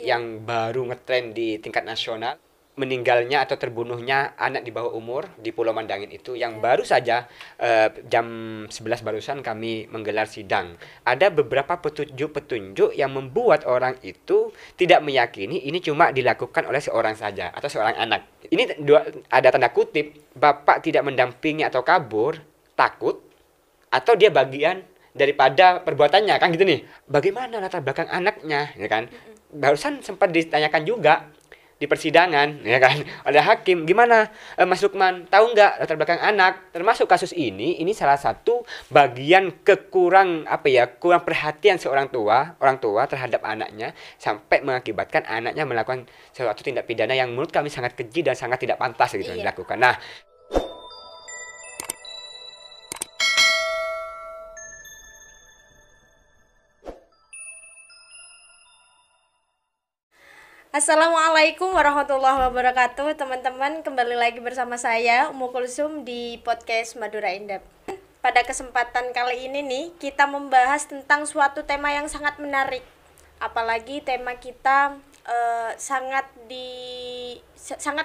yang baru ngetren di tingkat nasional, meninggalnya atau terbunuhnya anak di bawah umur di Pulau Mandangin itu yang baru saja jam 11 barusan kami menggelar sidang. Ada beberapa petunjuk-petunjuk yang membuat orang itu tidak meyakini ini cuma dilakukan oleh seorang saja atau seorang anak. Ini ada tanda kutip, bapak tidak mendampingi atau kabur, takut, atau dia bagian daripada perbuatannya, kan gitu nih. Bagaimana latar belakang anaknya, ya kan? Barusan sempat ditanyakan juga di persidangan, ya kan, oleh hakim, gimana Mas Lukman tahu nggak latar belakang anak? Termasuk kasus ini salah satu bagian kurang perhatian orang tua terhadap anaknya sampai mengakibatkan anaknya melakukan suatu tindak pidana yang menurut kami sangat keji dan sangat tidak pantas gitu dilakukan. Nah, Assalamualaikum warahmatullahi wabarakatuh. Teman-teman, kembali lagi bersama saya Umu Kulsum di podcast Madura Indep. Pada kesempatan kali ini nih, kita membahas tentang suatu tema yang sangat menarik. Apalagi tema kita sangat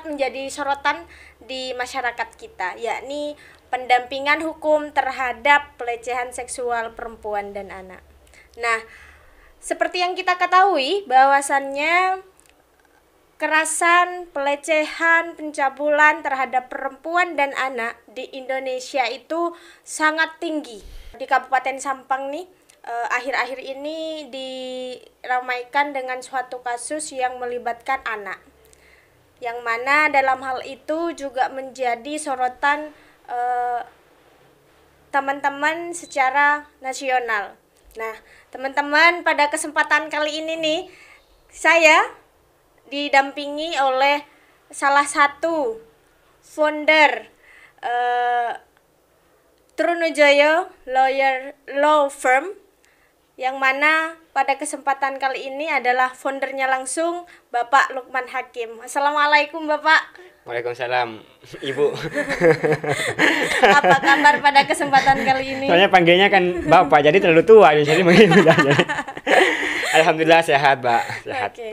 menjadi sorotan di masyarakat kita, yakni pendampingan hukum terhadap pelecehan seksual perempuan dan anak. Nah, seperti yang kita ketahui bahwasannya kekerasan, pelecehan, pencabulan terhadap perempuan dan anak di Indonesia itu sangat tinggi. Di Kabupaten Sampang nih, akhir-akhir ini diramaikan dengan suatu kasus yang melibatkan anak. Yang mana dalam hal itu juga menjadi sorotan teman-teman secara nasional. Nah, teman-teman, pada kesempatan kali ini nih, saya didampingi oleh salah satu founder Trunojoyo Law Firm, yang mana pada kesempatan kali ini adalah foundernya langsung Bapak Lukman Hakim. Assalamualaikum Bapak. Waalaikumsalam Ibu. Apa kabar pada kesempatan kali ini? Soalnya panggilnya kan Bapak, jadi terlalu tua jadi manggil Alhamdulillah sehat, Mbak. Sehat. Oke.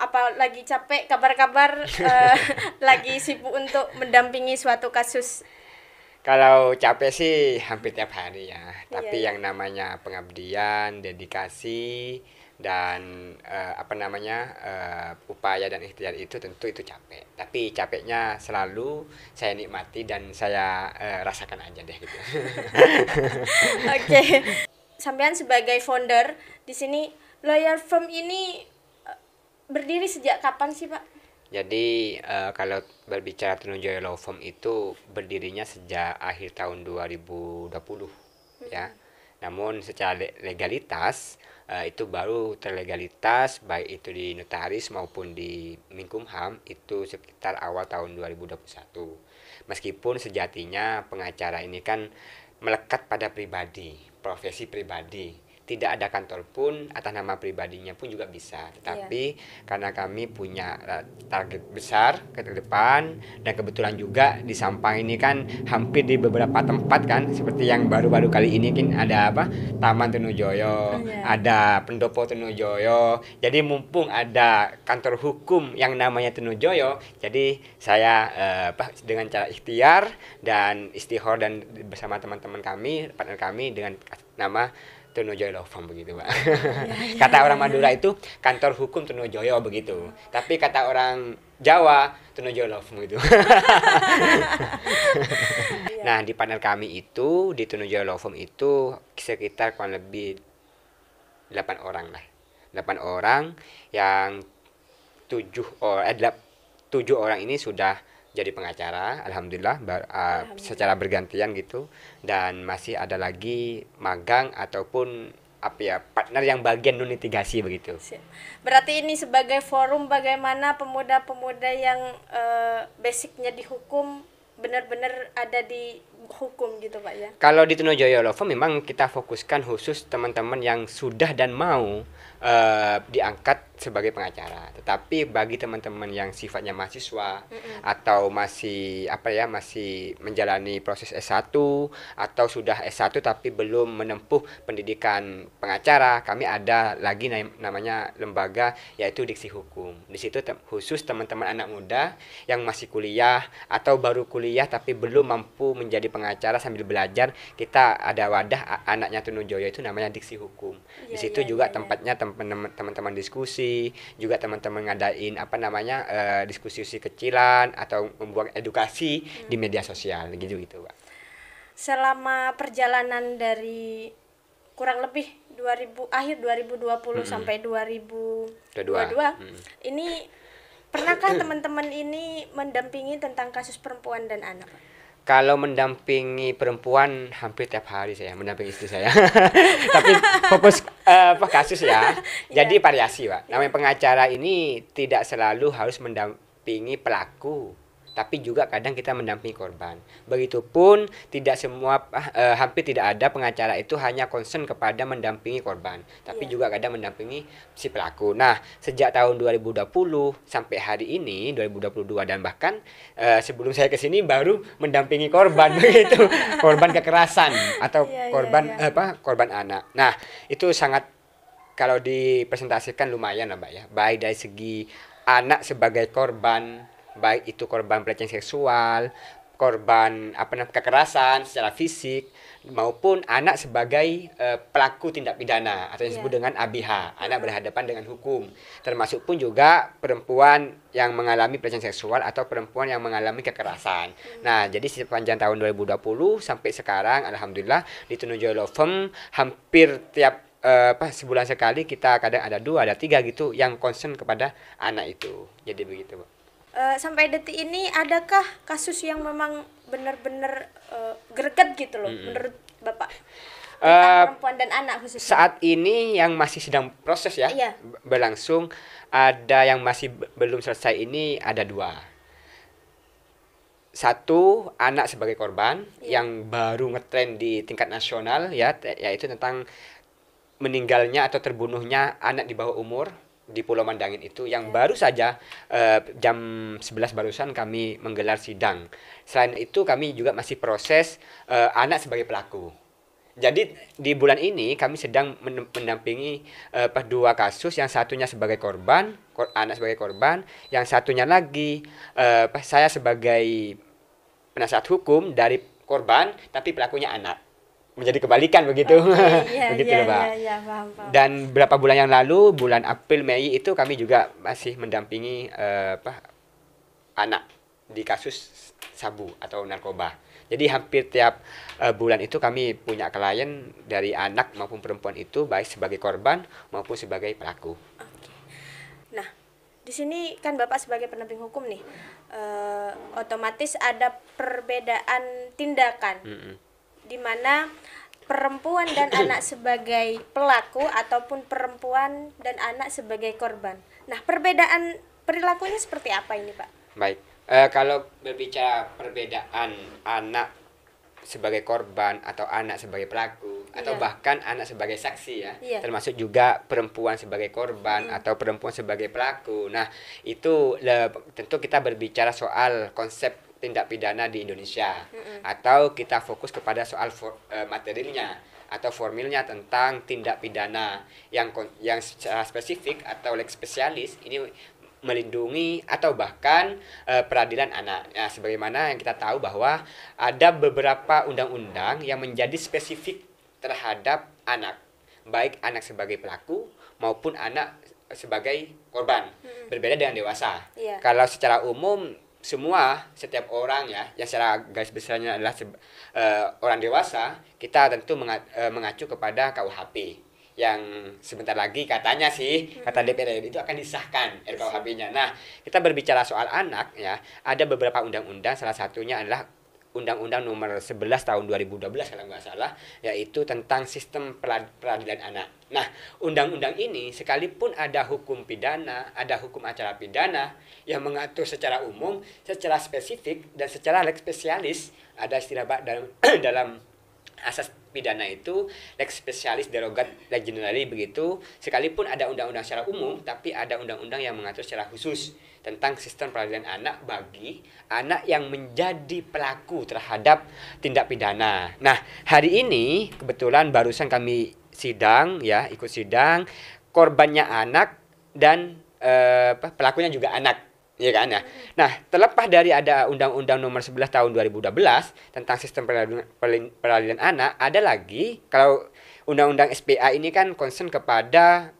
Apa lagi capek, kabar-kabar lagi sibuk untuk mendampingi suatu kasus? Kalau capek sih hampir tiap hari ya. Tapi Iya. yang namanya pengabdian, dedikasi, dan upaya dan ikhtiar itu tentu itu capek. Tapi capeknya selalu saya nikmati dan saya rasakan aja deh gitu. Oke. Sampean sebagai founder di sini, lawyer firm ini berdiri sejak kapan sih, Pak? Jadi kalau berbicara Trunojoyo Law Firm itu berdirinya sejak akhir tahun 2020 ya. Namun secara legalitas itu baru terlegalitas baik itu di notaris maupun di Menkumham itu sekitar awal tahun 2021. Meskipun sejatinya pengacara ini kan melekat pada pribadi, profesi pribadi. Tidak ada kantor pun atas nama pribadinya pun juga bisa, tetapi karena kami punya target besar ke depan dan kebetulan juga di Sampang ini kan hampir di beberapa tempat kan seperti yang baru-baru kali ini kan ada Taman Trunojoyo, ada Pendopo Trunojoyo. Jadi mumpung ada kantor hukum yang namanya Trunojoyo, jadi saya dengan cara ikhtiar dan istihor dan bersama teman-teman kami, partner kami dengan nama Trunojoyo Law Firm begitu, Pak. Kata orang Madura itu kantor hukum Trunojoyo begitu. Tapi kata orang Jawa Trunojoyo Law Firm gitu. Nah, di partner kami itu di Trunojoyo Law Firm itu sekitar kurang lebih 8 orang lah. 8 orang yang 7 orang ini sudah jadi pengacara, alhamdulillah, secara bergantian gitu, dan masih ada lagi magang ataupun partner yang bagian non litigasi begitu. Berarti ini sebagai forum bagaimana pemuda-pemuda yang basicnya di hukum benar-benar ada di hukum gitu Pak ya. Kalau di Trunojoyo Law Firm memang kita fokuskan khusus teman-teman yang sudah dan mau diangkat sebagai pengacara. Tetapi bagi teman-teman yang sifatnya mahasiswa atau masih menjalani proses S1 atau sudah S1 tapi belum menempuh pendidikan pengacara, kami ada lagi namanya lembaga yaitu Diksi Hukum. Di situ khusus teman-teman anak muda yang masih kuliah atau baru kuliah tapi belum mampu menjadi pengacara sambil belajar, kita ada wadah anaknya Trunojoyo itu namanya Diksi Hukum. Di situ juga tempatnya teman-teman diskusi, juga teman-teman ngadain diskusi kecilan atau membuat edukasi di media sosial gitu Pak. Selama perjalanan dari kurang lebih akhir 2020 sampai 2022 ini pernahkah teman-teman ini mendampingi tentang kasus perempuan dan anak? Kalau mendampingi perempuan hampir tiap hari saya mendampingi istri saya. Tapi fokus kasus ya. Jadi variasi, Pak. Namanya pengacara ini tidak selalu harus mendampingi pelaku, tapi juga kadang kita mendampingi korban. Begitupun hampir tidak ada pengacara itu hanya concern kepada mendampingi korban, tapi juga kadang mendampingi si pelaku. Nah, sejak tahun 2020 sampai hari ini 2022 dan bahkan sebelum saya ke sini baru mendampingi korban begitu, korban kekerasan atau korban anak. Nah, itu sangat kalau dipresentasikan lumayan lah, Mbak ya. Baik dari segi anak sebagai korban, baik itu korban pelecehan seksual, korban kekerasan secara fisik, maupun anak sebagai pelaku tindak pidana atau yang disebut dengan ABH, anak berhadapan dengan hukum. Termasuk pun juga perempuan yang mengalami pelecehan seksual atau perempuan yang mengalami kekerasan. Nah, jadi sepanjang tahun 2020 sampai sekarang alhamdulillah di Trunojoyo Law Firm hampir tiap sebulan sekali kita kadang ada 2, ada 3 gitu yang concern kepada anak itu. Jadi begitu, Pak. Sampai detik ini adakah kasus yang memang benar-benar greget gitu loh menurut Bapak tentang perempuan dan anak khususnya? Saat ini yang masih sedang proses berlangsung, ada yang masih belum selesai ini ada 2. 1 anak sebagai korban yang baru ngetren di tingkat nasional yaitu tentang meninggalnya atau terbunuhnya anak di bawah umur di Pulau Mandangin itu yang baru saja jam 11 barusan kami menggelar sidang. Selain itu kami juga masih proses anak sebagai pelaku. Jadi di bulan ini kami sedang mendampingi 2 kasus, yang satunya sebagai korban, anak sebagai korban, yang satunya lagi saya sebagai penasihat hukum dari korban tapi pelakunya anak. Menjadi kebalikan begitu. Begitu loh, Pak. Paham. Dan beberapa bulan yang lalu, bulan April Mei itu kami juga masih mendampingi anak di kasus sabu atau narkoba. Jadi hampir tiap bulan itu kami punya klien dari anak maupun perempuan itu baik sebagai korban maupun sebagai pelaku. Oke. Nah, di sini kan Bapak sebagai pendamping hukum nih, otomatis ada perbedaan tindakan. Di mana perempuan dan anak sebagai pelaku ataupun perempuan dan anak sebagai korban. Nah, perbedaan perilakunya seperti apa ini, Pak? Baik, kalau berbicara perbedaan anak sebagai korban atau anak sebagai pelaku atau bahkan anak sebagai saksi termasuk juga perempuan sebagai korban atau perempuan sebagai pelaku. Nah, itu tentu kita berbicara soal konsep tindak pidana di Indonesia atau kita fokus kepada soal materialnya atau formilnya tentang tindak pidana yang secara spesifik atau lex spesialis ini melindungi atau bahkan peradilan anak. Nah, sebagaimana yang kita tahu bahwa ada beberapa undang-undang yang menjadi spesifik terhadap anak, baik anak sebagai pelaku maupun anak sebagai korban. Berbeda dengan dewasa. Kalau secara umum setiap orang yang secara garis besarnya adalah orang dewasa, kita tentu mengacu kepada KUHP yang sebentar lagi katanya kata DPR itu akan disahkan RKUHP-nya. Nah, kita berbicara soal anak ada beberapa undang-undang, salah satunya adalah Undang-Undang Nomor 11 Tahun 2012 kalau nggak salah, yaitu tentang sistem peradilan anak. Nah, undang-undang ini sekalipun ada hukum pidana, ada hukum acara pidana yang mengatur secara umum, secara spesifik dan secara lex spesialis, ada istilah dalam dalam asas pidana itu lex specialis derogat lex generali begitu, sekalipun ada undang-undang secara umum tapi ada undang-undang yang mengatur secara khusus tentang sistem peradilan anak bagi anak yang menjadi pelaku terhadap tindak pidana. Nah, hari ini kebetulan barusan kami sidang ya, ikut sidang, korbannya anak dan pelakunya juga anak. Iya kan ya. Nah, terlepas dari ada Undang-Undang Nomor 11 Tahun 2012 tentang sistem peradilan anak, ada lagi kalau Undang-Undang SPA ini kan concern kepada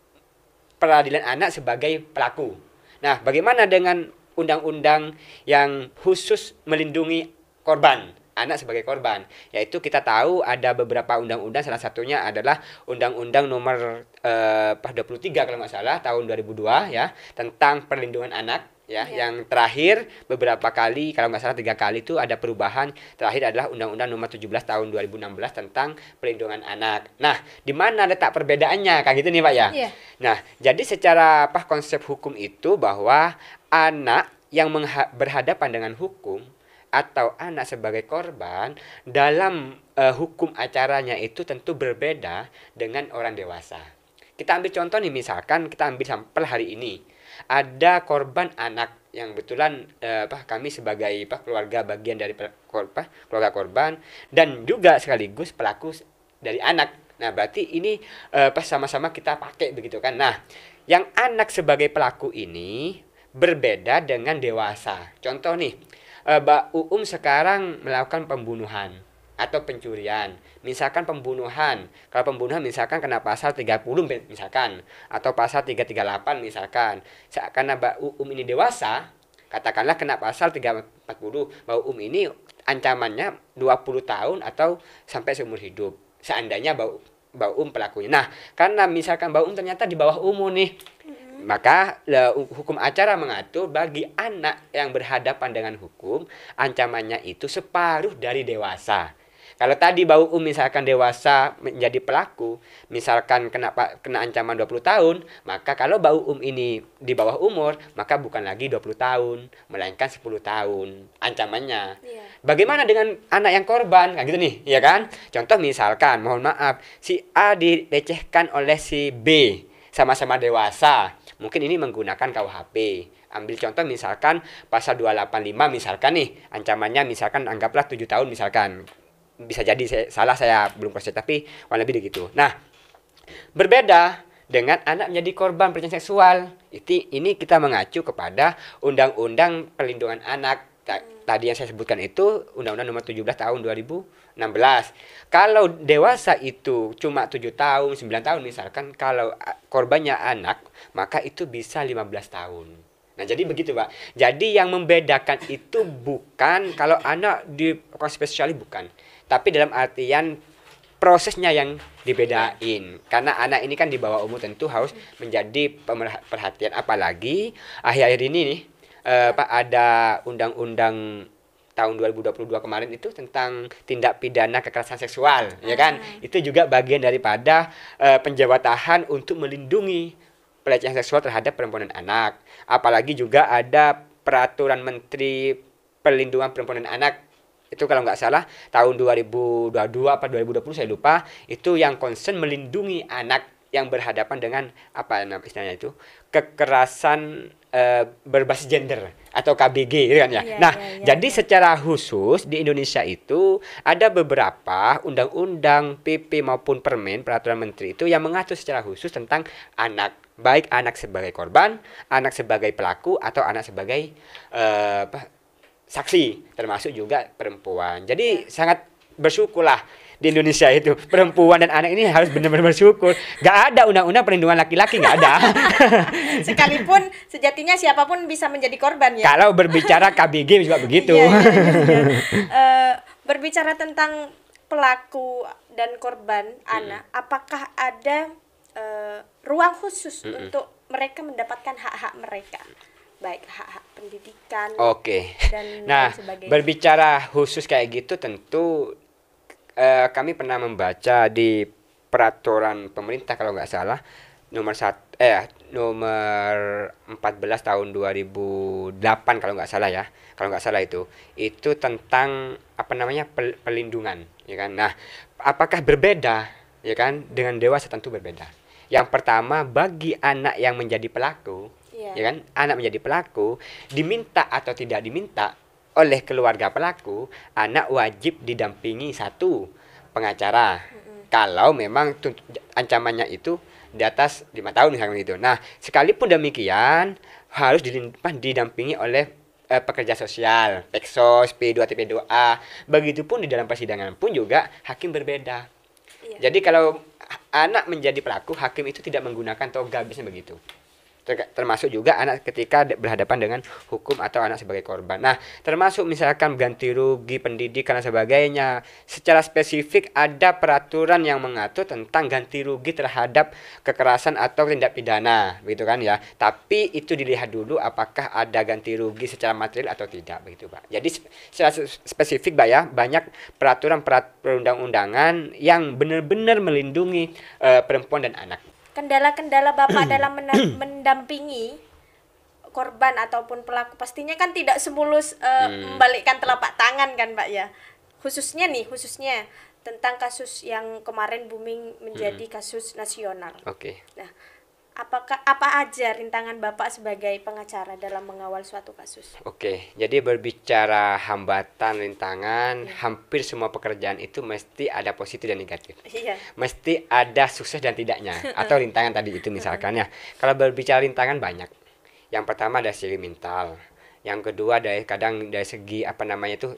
peradilan anak sebagai pelaku. Nah, bagaimana dengan undang-undang yang khusus melindungi korban, anak sebagai korban? Yaitu kita tahu ada beberapa undang-undang, salah satunya adalah Undang-Undang Nomor 23 kalau nggak salah tahun 2002 ya, tentang perlindungan anak. Ya, yang terakhir beberapa kali, kalau nggak salah 3 kali itu ada perubahan. Terakhir adalah Undang-Undang Nomor 17 Tahun 2016 tentang perlindungan anak. Nah, di mana letak perbedaannya? Kayak gitu nih, Pak ya. Yeah. Nah, jadi secara konsep hukum itu bahwa anak yang berhadapan dengan hukum atau anak sebagai korban dalam hukum acaranya itu tentu berbeda dengan orang dewasa. Kita ambil contoh nih, misalkan kita ambil sampel hari ini. Ada korban anak yang betulan kami sebagai keluarga bagian dari keluarga korban dan juga sekaligus pelaku dari anak. Nah, berarti ini sama-sama kita pakai begitu kan. Nah, yang anak sebagai pelaku ini berbeda dengan dewasa. Contoh nih, Mbak Uum sekarang melakukan pembunuhan atau pencurian. Misalkan pembunuhan. Kalau pembunuhan misalkan kena pasal 30 misalkan atau pasal 338 misalkan. Karena Mbak Uum ini dewasa, katakanlah kena pasal 340. Mbak Uum ini ancamannya 20 tahun atau sampai seumur hidup. Seandainya Mbak Uum pelakunya. Nah, karena misalkan Mbak Uum ternyata di bawah umur nih, maka hukum acara mengatur bagi anak yang berhadapan dengan hukum, ancamannya itu separuh dari dewasa. Kalau tadi Mbak Uum misalkan dewasa menjadi pelaku, misalkan kena ancaman 20 tahun, maka kalau Mbak Uum ini di bawah umur, maka bukan lagi 20 tahun, melainkan 10 tahun ancamannya. Yeah. Bagaimana dengan anak yang korban? Kayak gitu nih, ya kan? Contoh misalkan, mohon maaf, si A dilecehkan oleh si B, sama-sama dewasa. Mungkin ini menggunakan KUHP. Ambil contoh misalkan pasal 285 misalkan nih, ancamannya misalkan anggaplah 7 tahun misalkan. Bisa jadi saya belum proses tapi kurang lebih begitu. Nah, berbeda dengan anak menjadi korban pelecehan seksual. Ini kita mengacu kepada Undang-Undang Perlindungan Anak. Tadi yang saya sebutkan itu Undang-Undang Nomor 17 Tahun 2016. Kalau dewasa itu cuma 7 tahun, 9 tahun misalkan, kalau korbannya anak, maka itu bisa 15 tahun. Nah, jadi begitu, Pak. Jadi yang membedakan itu bukan kalau anak di spesialis bukan. Tapi dalam artian prosesnya yang dibedain. Karena anak ini kan di bawah umur tentu harus menjadi perhatian. Apalagi akhir-akhir ini nih, Pak, ada undang-undang tahun 2022 kemarin itu tentang tindak pidana kekerasan seksual, ya kan? Itu juga bagian daripada penjawatan untuk melindungi pelecehan seksual terhadap perempuan dan anak. Apalagi juga ada peraturan Menteri Perlindungan Perempuan dan Anak. Itu kalau nggak salah tahun 2022 apa 2020 saya lupa, itu yang concern melindungi anak yang berhadapan dengan apa istilahnya itu kekerasan berbasis gender atau KBG gitu kan ya. Nah, jadi secara khusus di Indonesia itu ada beberapa undang-undang, PP maupun permen peraturan menteri itu yang mengatur secara khusus tentang anak, baik anak sebagai korban, anak sebagai pelaku atau anak sebagai saksi, termasuk juga perempuan. Jadi sangat bersyukurlah di Indonesia itu perempuan dan anak ini harus benar-benar bersyukur. Gak ada undang-undang perlindungan laki-laki, gak ada. Sekalipun sejatinya siapapun bisa menjadi korban ya. Kalau berbicara KBG juga begitu. Berbicara tentang pelaku dan korban anak, apakah ada ruang khusus untuk mereka mendapatkan hak-hak mereka? baik hak-hak pendidikan Oke. dan Nah, lain sebagainya. berbicara khusus kayak gitu tentu kami pernah membaca di peraturan pemerintah kalau nggak salah nomor 14 tahun 2008 kalau nggak salah ya. Kalau nggak salah itu tentang apa namanya pelindungan, ya kan. Nah, apakah berbeda, ya kan, dengan dewasa? Tentu berbeda. Yang pertama, bagi anak yang menjadi pelaku, Iya. ya kan, anak menjadi pelaku, diminta atau tidak diminta oleh keluarga pelaku, anak wajib didampingi satu pengacara. Kalau memang ancamannya itu di atas 5 tahun misalnya gitu. Nah, sekalipun demikian harus didampingi oleh pekerja sosial, Peksos, P2, TP2A. Begitupun di dalam persidangan pun juga hakim berbeda. Iya. Jadi kalau anak menjadi pelaku, hakim itu tidak menggunakan toga, biasanya begitu. Termasuk juga anak ketika berhadapan dengan hukum atau anak sebagai korban. Nah, termasuk misalkan ganti rugi, pendidikan dan sebagainya. Secara spesifik ada peraturan yang mengatur tentang ganti rugi terhadap kekerasan atau tindak pidana, begitu kan ya. Tapi itu dilihat dulu apakah ada ganti rugi secara material atau tidak, begitu Pak. Jadi secara spesifik Pak ya, banyak peraturan perundang-undangan yang benar-benar melindungi perempuan dan anak. Kendala-kendala Bapak dalam mendampingi korban ataupun pelaku pastinya kan tidak semulus membalikkan telapak tangan kan Pak ya. Khususnya tentang kasus yang kemarin booming menjadi kasus nasional. Oke. Nah, apa aja rintangan Bapak sebagai pengacara dalam mengawal suatu kasus? Oke, jadi berbicara hambatan, rintangan, hampir semua pekerjaan itu mesti ada positif dan negatif. Iya. Mesti ada sukses dan tidaknya, atau rintangan tadi itu misalkan ya. Kalau berbicara rintangan banyak. Yang pertama dari segi mental. Yang kedua dari segi apa namanya itu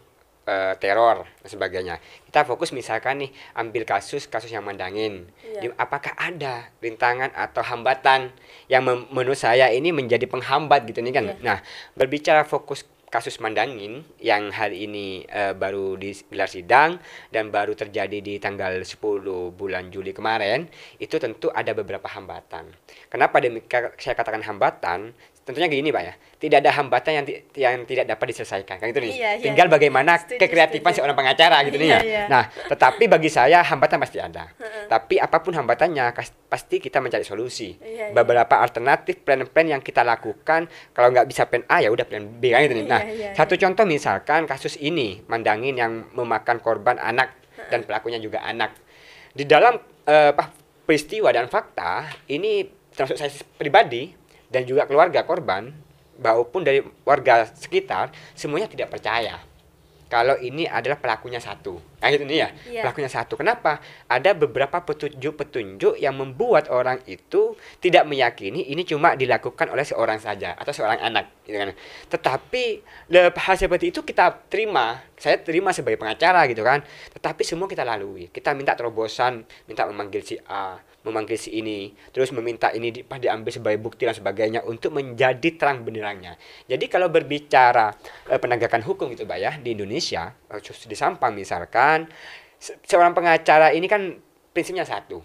teror dan sebagainya. Kita fokus misalkan nih ambil kasus yang Mandangin. Iya. Apakah ada rintangan atau hambatan yang menurut saya ini menjadi penghambat gitu nih kan. Iya. Nah, berbicara fokus kasus Mandangin yang hari ini baru digelar sidang dan baru terjadi di tanggal 10 bulan Juli kemarin, itu tentu ada beberapa hambatan. Kenapa saya katakan hambatan? Tentunya gini Pak ya, tidak ada hambatan yang tidak dapat diselesaikan kan gitu nih. Iya, iya. Tinggal bagaimana Setuju, kekreatifan setuju. seorang pengacara gitu nih ya. Iya, iya. Nah, tetapi bagi saya hambatan pasti ada. Tapi apapun hambatannya pasti kita mencari solusi. Iya, iya. Beberapa alternatif plan-plan yang kita lakukan, kalau nggak bisa plan A ya udah plan B kan gitu nih. Nah, Iya, iya, satu contoh misalkan kasus ini Mandangin yang memakan korban anak dan pelakunya juga anak. Di dalam peristiwa dan fakta ini termasuk saya pribadi dan juga keluarga korban maupun dari warga sekitar semuanya tidak percaya kalau ini adalah pelakunya satu. Nah gitu nih ya, Iya. pelakunya satu. Kenapa? Ada beberapa petunjuk-petunjuk yang membuat orang itu tidak meyakini ini cuma dilakukan oleh seorang saja atau seorang anak, gitu kan. Tetapi hal seperti itu kita terima, saya terima sebagai pengacara gitu kan. Tetapi semua kita lalui. Kita minta terobosan, minta memanggil si A, memanggil si ini, terus meminta ini diambil sebagai bukti dan sebagainya untuk menjadi terang benderangnya. Jadi kalau berbicara penegakan hukum gitu Pak ya di Indonesia, di Sampang misalkan, seorang pengacara ini kan prinsipnya satu.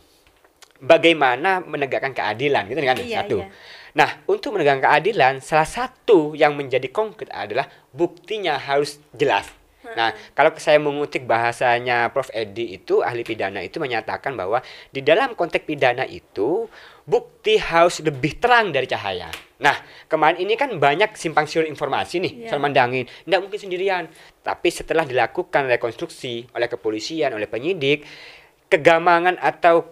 Bagaimana menegakkan keadilan gitu kan Iya, satu. iya. Nah, untuk menegakkan keadilan salah satu yang menjadi konkret adalah buktinya harus jelas. Nah, kalau saya mengutip bahasanya Prof. Edi itu, ahli pidana itu menyatakan bahwa di dalam konteks pidana itu, bukti harus lebih terang dari cahaya. Nah, kemarin ini kan banyak simpang siur informasi nih, Iya. soal Mandangin. Nggak mungkin sendirian. Tapi setelah dilakukan rekonstruksi oleh kepolisian, oleh penyidik, kegamangan atau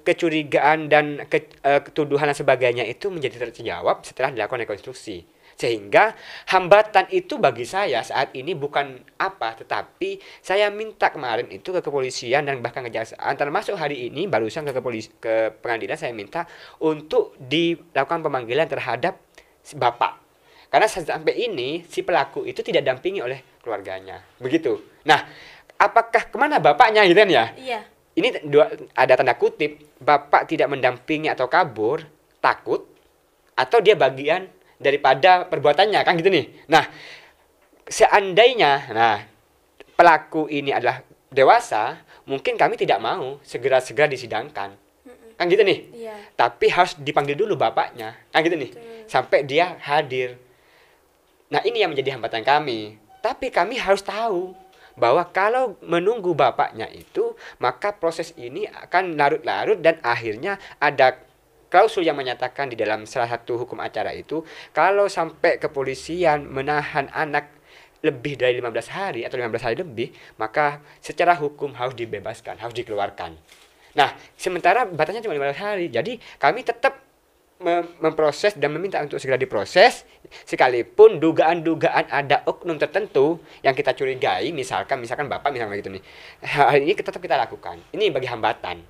kecurigaan dan ketuduhan dan sebagainya itu menjadi terjawab setelah dilakukan rekonstruksi. Sehingga hambatan itu bagi saya saat ini bukan apa, tetapi saya minta kemarin itu ke kepolisian dan bahkan kejaksaan, termasuk hari ini barusan ke pengadilan saya minta untuk dilakukan pemanggilan terhadap si bapak. Karena sampai ini si pelaku itu tidak dampingi oleh keluarganya. Begitu. Nah, apakah kemana bapaknya gitu kan ya? Iya. Ini ada tanda kutip, bapak tidak mendampingi atau kabur, takut, atau dia bagian daripada perbuatannya kan gitu nih. Nah, seandainya pelaku ini adalah dewasa, mungkin kami tidak mau segera-segera disidangkan. Kan gitu nih. Iya. Tapi harus dipanggil dulu bapaknya. Kan gitu nih. Betul. Sampai dia hadir. Nah, ini yang menjadi hambatan kami. Tapi kami harus tahu bahwa kalau menunggu bapaknya itu, maka proses ini akan larut-larut dan akhirnya ada klausul yang menyatakan di dalam salah satu hukum acara itu, kalau sampai kepolisian menahan anak lebih dari 15 hari atau 15 hari lebih, maka secara hukum harus dibebaskan, harus dikeluarkan. Nah, sementara batasnya cuma 15 hari. Jadi kami tetap memproses dan meminta untuk segera diproses, sekalipun dugaan-dugaan ada oknum tertentu yang kita curigai, misalkan bapak misalnya gitu nih, hal ini tetap kita lakukan. Ini bagi hambatan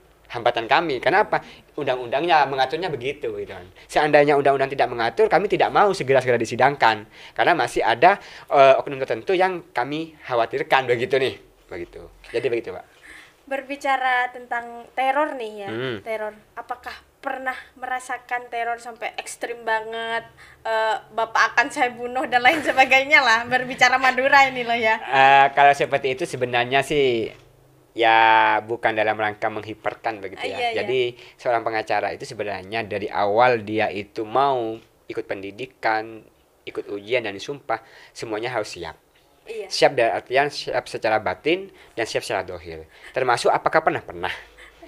kami. Kenapa? Undang-undangnya mengaturnya begitu gitu kan. Seandainya undang-undang tidak mengatur, kami tidak mau segera disidangkan karena masih ada oknum tertentu yang kami khawatirkan begitu nih. Begitu. Jadi begitu, Pak. Berbicara tentang teror nih ya, Hmm. teror. Apakah pernah merasakan teror sampai ekstrim banget, bapak akan saya bunuh dan lain sebagainya lah, berbicara Madura ini loh ya. Kalau seperti itu sebenarnya sih ya bukan dalam rangka menghiperkan begitu ya. Iya, iya. Jadi seorang pengacara itu sebenarnya dari awal dia itu mau ikut pendidikan, ikut ujian dan disumpah, semuanya harus siap. Iya. Siap dalam artian siap secara batin dan siap secara dohir. Termasuk apakah pernah.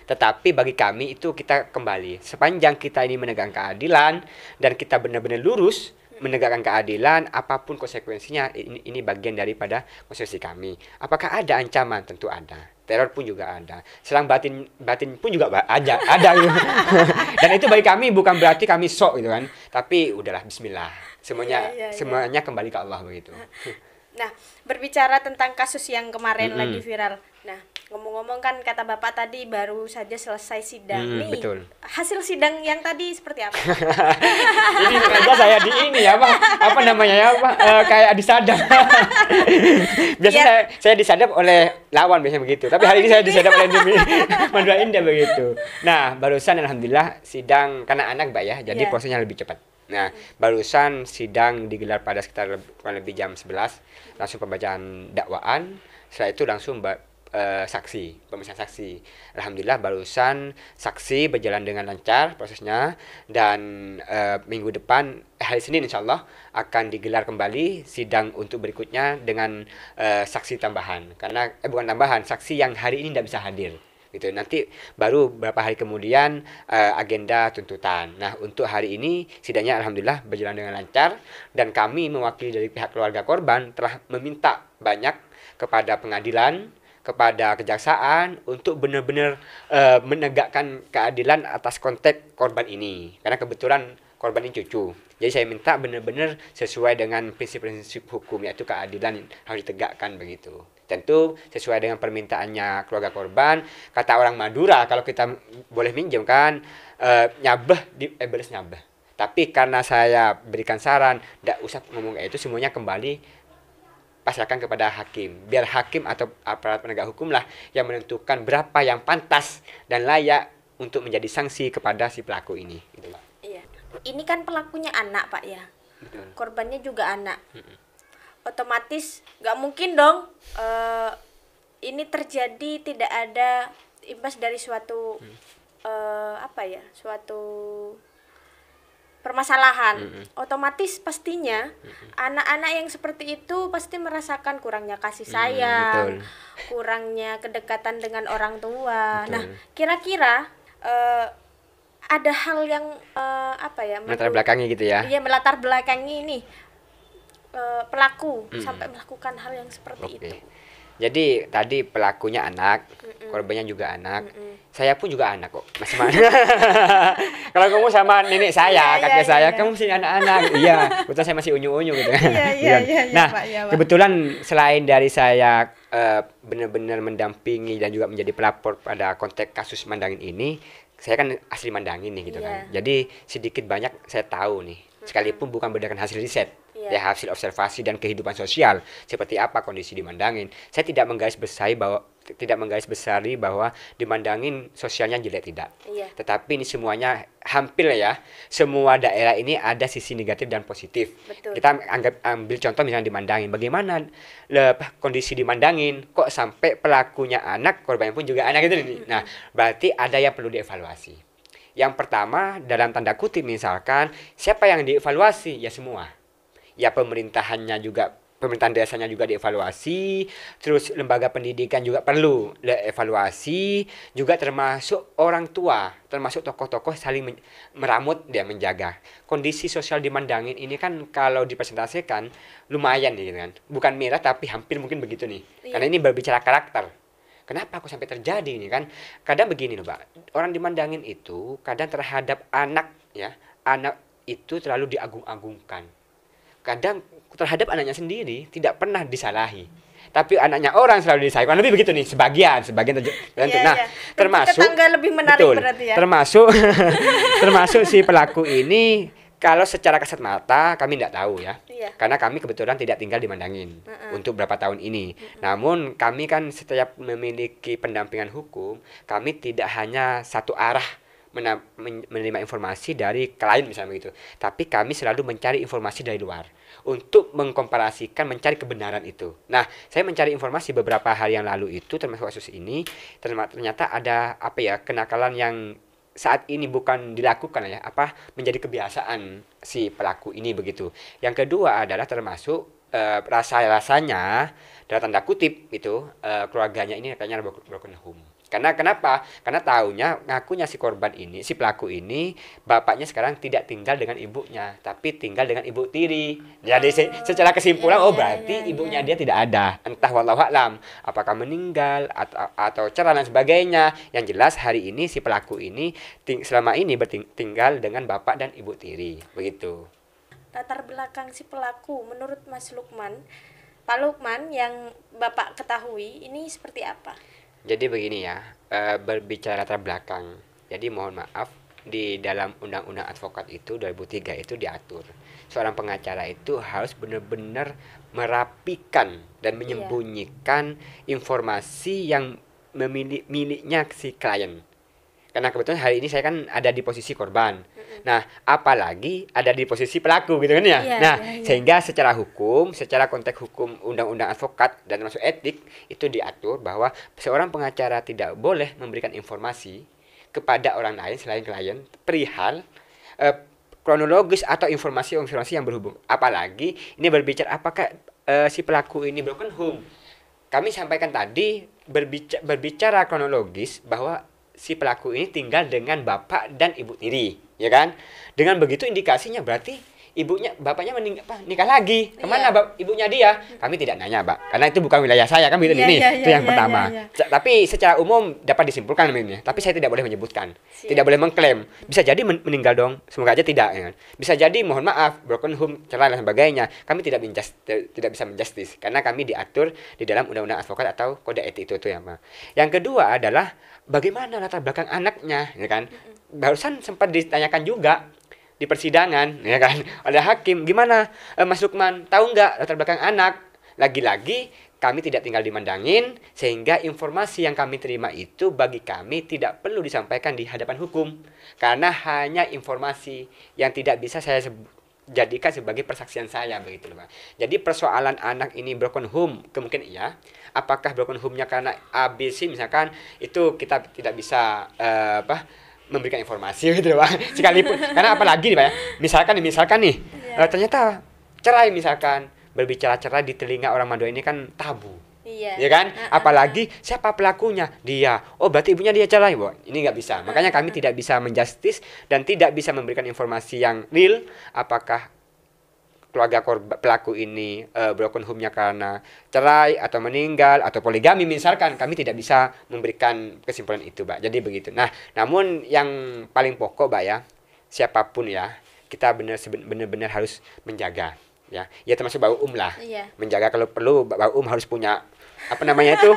Tetapi bagi kami itu kita kembali sepanjang kita ini menegakkan keadilan dan kita benar-benar lurus menegakkan keadilan, apapun konsekuensinya, ini bagian daripada konsekuensi kami. Apakah ada ancaman? Tentu ada. Teror pun juga ada. Serang batin pun juga ada gitu. Dan itu bagi kami bukan berarti kami sok gitu kan. Tapi udahlah bismillah. Semuanya Iya. semuanya kembali ke Allah begitu. Nah, berbicara tentang kasus yang kemarin Mm-mm. lagi viral. Nah, ngomong-ngomong kan kata Bapak tadi baru saja selesai sidang. Nih, Betul. hasil sidang yang tadi seperti apa? Ini sengaja saya di ini ya apa namanya ya kayak disadap. Biasanya saya disadap oleh lawan biasanya begitu. Tapi hari ini saya disadap oleh demi Madura Indah begitu. Nah, barusan alhamdulillah sidang karena anak Mbak ya, jadi Iya. prosesnya lebih cepat. Nah, barusan sidang digelar pada sekitar kurang lebih jam 11, langsung pembacaan dakwaan, setelah itu langsung pemeriksaan saksi. Alhamdulillah barusan saksi berjalan dengan lancar prosesnya dan minggu depan hari Senin insya Allah akan digelar kembali sidang untuk berikutnya dengan saksi tambahan. Karena bukan tambahan, saksi yang hari ini tidak bisa hadir. Gitu. Nanti baru beberapa hari kemudian agenda tuntutan. Nah, untuk hari ini sidangnya alhamdulillah berjalan dengan lancar dan kami mewakili dari pihak keluarga korban telah meminta banyak kepada pengadilan, kepada kejaksaan untuk benar-benar menegakkan keadilan atas konteks korban ini. Karena kebetulan korban ini cucu. Jadi saya minta benar-benar sesuai dengan prinsip-prinsip hukum, yaitu keadilan harus ditegakkan begitu. Tentu sesuai dengan permintaannya keluarga korban. Kata orang Madura, kalau kita boleh minjem kan, beres nyabeh. Tapi karena saya berikan saran, tidak usah ngomong kayak itu, semuanya kembali pasrahkan kepada hakim. Biar hakim atau aparat penegak hukum lah yang menentukan berapa yang pantas dan layak untuk menjadi sanksi kepada si pelaku ini. Gitu, Pak. Iya. Ini kan pelakunya anak, Pak ya. Betul. Korbannya juga anak. Otomatis nggak mungkin dong ini terjadi tidak ada imbas dari suatu suatu permasalahan. Otomatis pastinya anak-anak yang seperti itu pasti merasakan kurangnya kasih sayang, betul. kurangnya kedekatan dengan orang tua. Betul. Nah, kira-kira ada hal yang Melatar belakangnya gitu ya. Iya, melatar belakangi ini pelaku sampai melakukan hal yang seperti Oke. itu. Jadi tadi pelakunya anak, korbannya juga anak. Saya pun juga anak kok, Mas Man. Kalau kamu sama nenek saya, Iya, kakek iya, saya, iya. kamu masih anak-anak. Iya, betul saya masih unyu-unyu gitu. Iya, Nah, Pak, iya, Pak. kebetulan selain dari saya benar-benar mendampingi dan juga menjadi pelapor pada konteks kasus Mandangin ini, saya kan asli Mandangin nih gitu kan. Iya. Jadi sedikit banyak saya tahu nih, sekalipun bukan berdasarkan hasil riset. Iya. Ya, hasil observasi dan kehidupan sosial seperti apa kondisi di Mandangin. Saya tidak menggarisbesari bahwa di Mandangin sosialnya jelek, tidak. Iya. Tetapi ini semuanya hampir ya, semua daerah ini ada sisi negatif dan positif. Betul. Kita ambil contoh misalnya di Mandangin. Bagaimana kondisi di Mandangin kok sampai pelakunya anak, korbannya pun juga anak gitu nih. Nah, berarti ada yang perlu dievaluasi. Yang pertama dalam tanda kutip misalkan siapa yang dievaluasi? Ya semua. ya pemerintahannya juga, pemerintahan desanya juga dievaluasi, terus lembaga pendidikan juga perlu dievaluasi, juga termasuk orang tua, termasuk tokoh-tokoh saling meramut dan menjaga. Kondisi sosial di Mandangin ini kan kalau dipresentasikan lumayan nih kan. Bukan merah tapi hampir mungkin begitu nih. Karena Iya. ini berbicara karakter. Kenapa aku sampai terjadi ini kan? Kadang begini loh, Mbak. Orang di Mandangin itu kadang terhadap anak ya, anak itu terlalu diagung-agungkan. Kadang terhadap anaknya sendiri tidak pernah disalahi, tapi anaknya orang selalu disalahi. Kurang lebih begitu nih, sebagian tertentu. Iya, Nah, iya. termasuk Tetangga lebih menarik betul, berarti ya. termasuk termasuk si pelaku ini, kalau secara kasat mata kami tidak tahu ya, Iya. karena kami kebetulan tidak tinggal di Mandangin untuk berapa tahun ini. Namun kami kan setiap memiliki pendampingan hukum, kami tidak hanya satu arah menerima informasi dari klien misalnya begitu, tapi kami selalu mencari informasi dari luar untuk mengkomparasikan, mencari kebenaran itu. Nah, saya mencari informasi beberapa hari yang lalu itu termasuk kasus ini, ternyata ada apa ya, kenakalan yang saat ini bukan dilakukan ya, apa menjadi kebiasaan si pelaku ini begitu. Yang kedua adalah termasuk rasa-rasanya dalam tanda kutip itu keluarganya ini kayaknya broken home. Karena kenapa? Karena taunya ngakunya si korban ini, si pelaku ini, bapaknya sekarang tidak tinggal dengan ibunya, tapi tinggal dengan ibu tiri. Jadi secara kesimpulan, iya, oh iya, berarti iya, ibunya iya. dia tidak ada. Entah wallahu a'lam, apakah meninggal atau cerai dan sebagainya. Yang jelas hari ini si pelaku ini selama ini tinggal dengan bapak dan ibu tiri. Begitu. Latar belakang si pelaku menurut Mas Lukman, Pak Lukman yang Bapak ketahui ini seperti apa? Jadi begini ya, berbicara latar belakang. Jadi mohon maaf, di dalam Undang-Undang Advokat itu 2003 itu diatur. Seorang pengacara itu harus benar-benar merapikan dan menyembunyikan informasi yang miliknya si klien. Karena kebetulan hari ini saya kan ada di posisi korban. Nah, apalagi ada di posisi pelaku gitu kan ya. Iya, Nah, iya, iya. sehingga secara hukum, secara konteks hukum Undang-Undang Advokat dan termasuk etik itu diatur bahwa seorang pengacara tidak boleh memberikan informasi kepada orang lain selain klien perihal kronologis atau informasi-informasi yang berhubung. Apalagi ini berbicara apakah si pelaku ini broken home. Kami sampaikan tadi berbicara kronologis bahwa si pelaku ini tinggal dengan bapak dan ibu tiri, ya kan? Dengan begitu indikasinya berarti bapaknya nikah lagi. Kemana ibunya dia? Kami tidak nanya, Pak, karena itu bukan wilayah saya kan begitu. Iya, Ini iya, itu iya, yang iya, pertama. iya, Tapi secara umum dapat disimpulkan ini, tapi saya tidak boleh menyebutkan, Siap. tidak boleh mengklaim. Bisa jadi meninggal dong, semoga aja tidak. Ya kan? Bisa jadi mohon maaf broken home, cerai dan sebagainya. Kami tidak bisa menjustis karena kami diatur di dalam Undang-Undang Advokat atau kode etik itu ya, Pak. Yang kedua adalah bagaimana latar belakang anaknya, ya kan? Barusan sempat ditanyakan juga di persidangan, ya kan, oleh hakim, gimana Mas Lukman, tahu nggak latar belakang anak? Lagi-lagi kami tidak tinggal di Mandangin, sehingga informasi yang kami terima itu bagi kami tidak perlu disampaikan di hadapan hukum, karena hanya informasi yang tidak bisa saya jadikan sebagai persaksian saya begitu loh, Pak. Jadi persoalan anak ini broken home kemungkinan iya. Apakah broken home-nya karena ABC misalkan, itu kita tidak bisa memberikan informasi gitu loh, Pak. Sekalipun karena apalagi nih, Pak ya. Misalkan nih ternyata cerai misalkan, berbicara cerai di telinga orang Madura ini kan tabu. Iya. Ya kan? Apalagi siapa pelakunya? Dia. Oh, berarti ibunya dia cerai, Bu. Ini nggak bisa. Makanya kami tidak bisa menjustis dan tidak bisa memberikan informasi yang real apakah keluarga pelaku ini broken home-nya karena cerai atau meninggal atau poligami misalkan, kami tidak bisa memberikan kesimpulan itu, Pak. Jadi begitu. Nah, namun yang paling pokok, Pak ya, siapapun ya, kita benar-benar harus menjaga ya. Ya termasuk Mbak lah. Iya. Menjaga kalau perlu Mbak harus punya apa namanya itu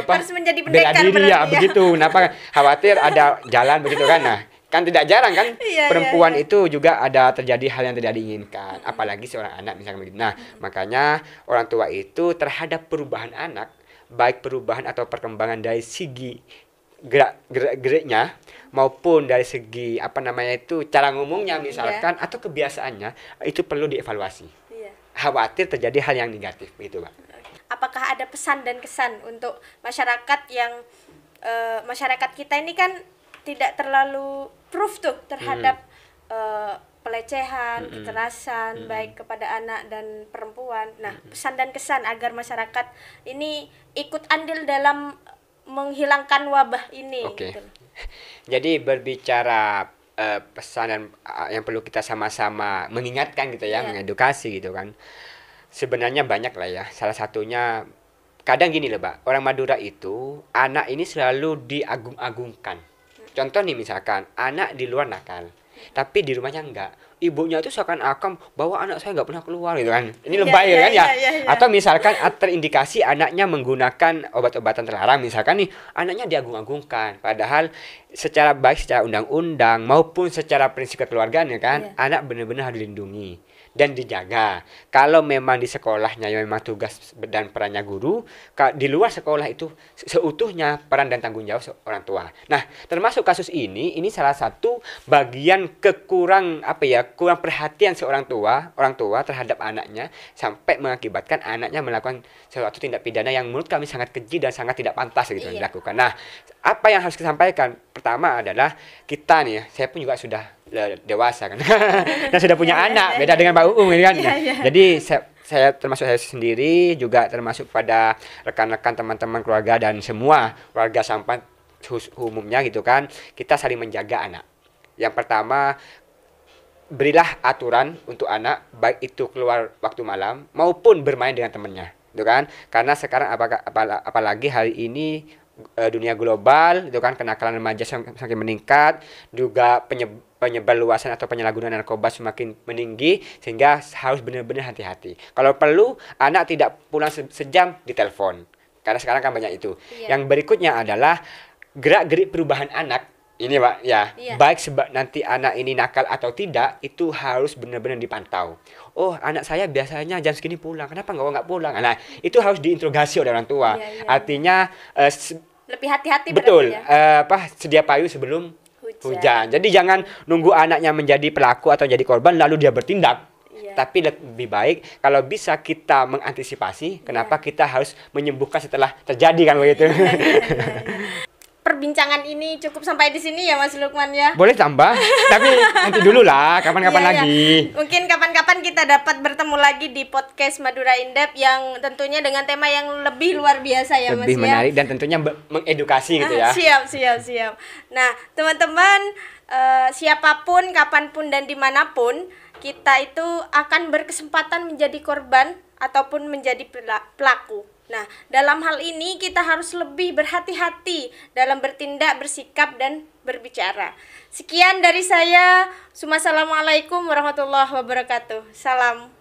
Harus menjadi bela pendekar diri ya, berarti ya. begitu. Kenapa? Khawatir ada jalan begitu kan. Nah, kan tidak jarang kan Iya, perempuan iya. itu juga ada terjadi hal yang tidak diinginkan, apalagi seorang anak misalnya begitu. Nah, makanya orang tua itu terhadap perubahan anak, baik perubahan atau perkembangan dari segi geraknya maupun dari segi apa namanya itu cara ngomongnya misalkan atau kebiasaannya, itu perlu dievaluasi. Iya. Khawatir terjadi hal yang negatif gitu, Pak. Apakah ada pesan dan kesan untuk masyarakat yang masyarakat kita ini kan tidak terlalu proof tuh terhadap pelecehan, kekerasan baik kepada anak dan perempuan. Nah, pesan dan kesan agar masyarakat ini ikut andil dalam menghilangkan wabah ini. Oke. Gitu. Jadi berbicara pesan dan yang perlu kita sama-sama mengingatkan gitu ya, Iya. mengedukasi gitu kan. Sebenarnya banyak lah ya. Salah satunya kadang gini loh, Mbak. Orang Madura itu anak ini selalu diagung-agungkan. Contoh nih misalkan anak di luar nakal, tapi di rumahnya enggak. Ibunya itu seakan-akan bahwa anak saya nggak pernah keluar gitu kan. Ini lebay Iya, kan ya. iya. Atau misalkan terindikasi anaknya menggunakan obat-obatan terlarang, misalkan nih anaknya diagung-agungkan. Padahal secara undang-undang maupun secara prinsip kekeluargaan ya kan, Iya. anak benar-benar harus dilindungi dan dijaga. Kalau memang di sekolahnya yang memang tugas dan perannya guru, di luar sekolah itu seutuhnya peran dan tanggung jawab orang tua. Nah, termasuk kasus ini salah satu bagian kurang perhatian orang tua terhadap anaknya sampai mengakibatkan anaknya melakukan suatu tindak pidana yang menurut kami sangat keji dan sangat tidak pantas gitu Iya. dilakukan. Nah, apa yang harus disampaikan? Pertama adalah kita nih, saya pun juga sudah dewasa kan, dan sudah punya anak, beda dengan Pak Uung ini kan. Iya. Jadi saya termasuk saya sendiri juga termasuk pada rekan-rekan teman-teman keluarga dan semua warga Sampang umumnya gitu kan, kita saling menjaga anak. Yang pertama, berilah aturan untuk anak baik itu keluar waktu malam maupun bermain dengan temannya, gitu kan? Karena sekarang apalagi hari ini dunia global, itu kan kenakalan remaja semakin meningkat, juga penyebar luasan atau penyalahgunaan narkoba semakin meninggi, sehingga harus benar-benar hati-hati. Kalau perlu anak tidak pulang sejam ditelepon, karena sekarang kan banyak itu. Iya. Yang berikutnya adalah gerak-gerik perubahan anak. Ini Pak ya, Iya. baik sebab nanti anak ini nakal atau tidak, itu harus benar-benar dipantau. Oh, anak saya biasanya jam segini pulang, kenapa nggak pulang? Nah, itu harus diinterogasi oleh orang tua. Iya. Artinya Lebih hati-hati betul, berarti ya. sedia payung sebelum Hujan. hujan. Jadi jangan nunggu anaknya menjadi pelaku atau jadi korban lalu dia bertindak. Iya. Tapi lebih baik kalau bisa kita mengantisipasi, kenapa kita harus menyembuhkan setelah terjadi kan begitu. Perbincangan ini cukup sampai di sini ya Mas Lukman ya. Boleh tambah, tapi nanti dulu lah, kapan-kapan Iya, lagi. iya. Mungkin kapan-kapan kita dapat bertemu lagi di podcast Madura Indep yang tentunya dengan tema yang lebih luar biasa ya Mas Lebih ya. menarik dan tentunya mengedukasi gitu ya. Siap. Nah, teman-teman, siapapun, kapanpun, dan dimanapun, kita itu akan berkesempatan menjadi korban ataupun menjadi pelaku. Nah, dalam hal ini kita harus lebih berhati-hati dalam bertindak, bersikap, dan berbicara. Sekian dari saya. Assalamualaikum warahmatullahi wabarakatuh. Salam.